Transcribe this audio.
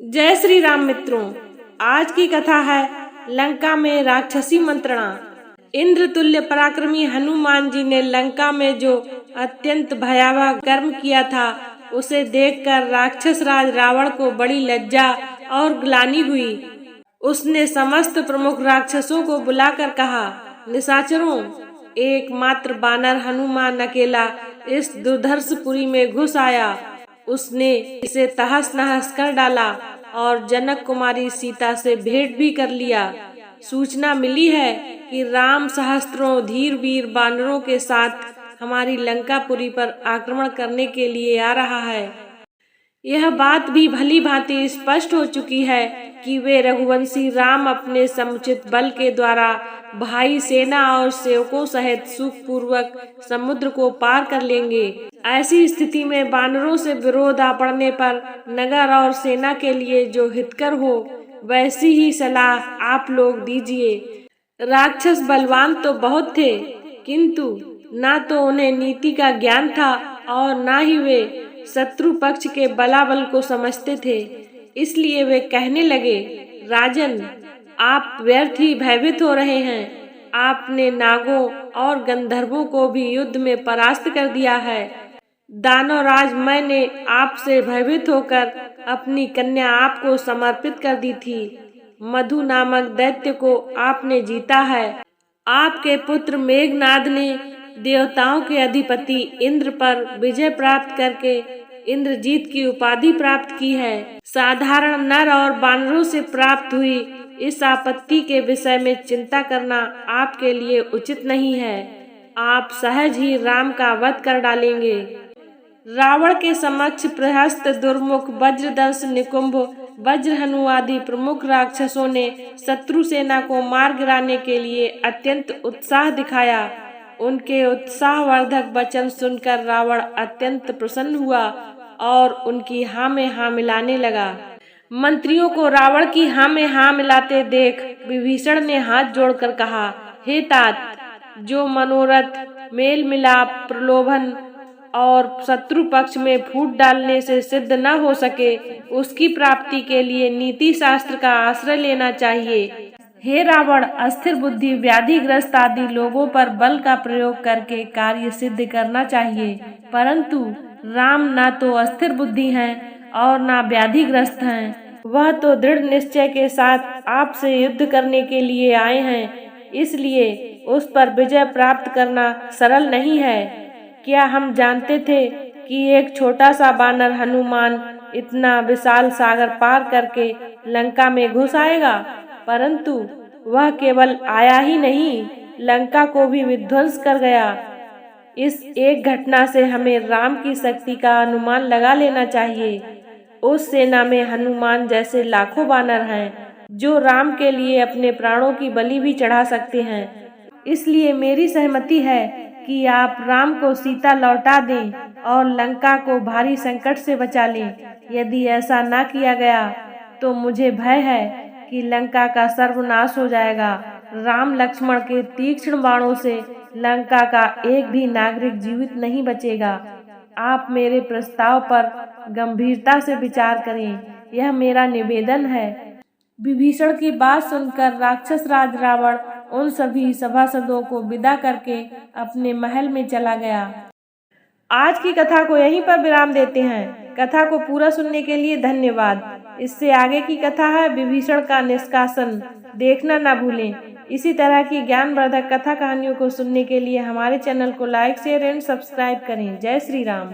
जय श्री राम मित्रों, आज की कथा है लंका में राक्षसी मंत्रणा। इंद्र तुल्य पराक्रमी हनुमान जी ने लंका में जो अत्यंत भयावह कर्म किया था, उसे देखकर राक्षस राज रावण को बड़ी लज्जा और ग्लानि हुई। उसने समस्त प्रमुख राक्षसों को बुलाकर कहा, निशाचरों, एकमात्र बानर हनुमान अकेला इस दुर्धर्षपुरी में घुस आया। उसने इसे तहस नहस कर डाला और जनक कुमारी सीता से भेंट भी कर लिया। सूचना मिली है कि राम सहस्त्रों धीर वीर बानरों के साथ हमारी लंकापुरी पर आक्रमण करने के लिए आ रहा है। यह बात भी भली भांति स्पष्ट हो चुकी है कि वे रघुवंशी राम अपने समुचित बल के द्वारा भाई सेना और सेवकों सहित सुखपूर्वक समुद्र को पार कर लेंगे। ऐसी स्थिति में बानरों से विरोध आ पड़ने पर नगर और सेना के लिए जो हितकर हो, वैसी ही सलाह आप लोग दीजिए। राक्षस बलवान तो बहुत थे, किंतु ना तो उन्हें नीति का ज्ञान था और ना ही वे शत्रु पक्ष के बलाबल को समझते थे। इसलिए वे कहने लगे, राजन, आप व्यर्थ ही भयभीत हो रहे हैं। आपने नागों और गंधर्वों को भी युद्ध में परास्त कर दिया है। दानवराज मैंने आपसे भयभीत होकर अपनी कन्या आपको समर्पित कर दी थी। मधु नामक दैत्य को आपने जीता है। आपके पुत्र मेघनाद ने देवताओं के अधिपति इंद्र पर विजय प्राप्त करके इंद्रजीत की उपाधि प्राप्त की है। साधारण नर और बानरों से प्राप्त हुई इस आपत्ति के विषय में चिंता करना आपके लिए उचित नहीं है। आप सहज ही राम का वध कर डालेंगे। रावण के समक्ष प्रहस्त, दुर्मुख, वज्रदंश, निकुंभ, वज्रहनु आदि प्रमुख राक्षसों ने शत्रु सेना को मार गिराने के लिए अत्यंत उत्साह दिखाया। उनके उत्साहवर्धक वचन सुनकर रावण अत्यंत प्रसन्न हुआ और उनकी हाँ में हाँ मिलाने लगा। मंत्रियों को रावण की हाँ में हाँ मिलाते देख विभीषण ने हाथ जोड़कर कहा, हे तात, जो मनोरथ मेल मिलाप, प्रलोभन और शत्रु पक्ष में फूट डालने से सिद्ध न हो सके, उसकी प्राप्ति के लिए नीति शास्त्र का आश्रय लेना चाहिए। हे रावण, अस्थिर बुद्धि, व्याधिग्रस्त आदि लोगों पर बल का प्रयोग करके कार्य सिद्ध करना चाहिए, परंतु राम ना तो अस्थिर बुद्धि हैं और ना व्याधिग्रस्त हैं। वह तो दृढ़ निश्चय के साथ आपसे युद्ध करने के लिए आए हैं, इसलिए उस पर विजय प्राप्त करना सरल नहीं है। क्या हम जानते थे कि एक छोटा सा बानर हनुमान इतना विशाल सागर पार करके लंका में घुस आएगा? परंतु वह केवल आया ही नहीं, लंका को भी विध्वंस कर गया। इस एक घटना से हमें राम की शक्ति का अनुमान लगा लेना चाहिए। उस सेना में हनुमान जैसे लाखों बानर हैं, जो राम के लिए अपने प्राणों की बलि भी चढ़ा सकते हैं। इसलिए मेरी सहमति है कि आप राम को सीता लौटा दें और लंका को भारी संकट से बचा लें। यदि ऐसा ना किया गया तो मुझे भय है कि लंका का सर्वनाश हो जाएगा। राम लक्ष्मण के तीक्ष्ण बाणों से लंका का एक भी नागरिक जीवित नहीं बचेगा। आप मेरे प्रस्ताव पर गंभीरता से विचार करें, यह मेरा निवेदन है। विभीषण की बात सुनकर राक्षस राज रावण उन सभी सभासदों को विदा करके अपने महल में चला गया। आज की कथा को यहीं पर विराम देते हैं। कथा को पूरा सुनने के लिए धन्यवाद। इससे आगे की कथा है विभीषण का निष्कासन, देखना ना भूलें। इसी तरह की ज्ञानवर्धक कथा कहानियों को सुनने के लिए हमारे चैनल को लाइक, शेयर एंड सब्सक्राइब करें। जय श्री राम।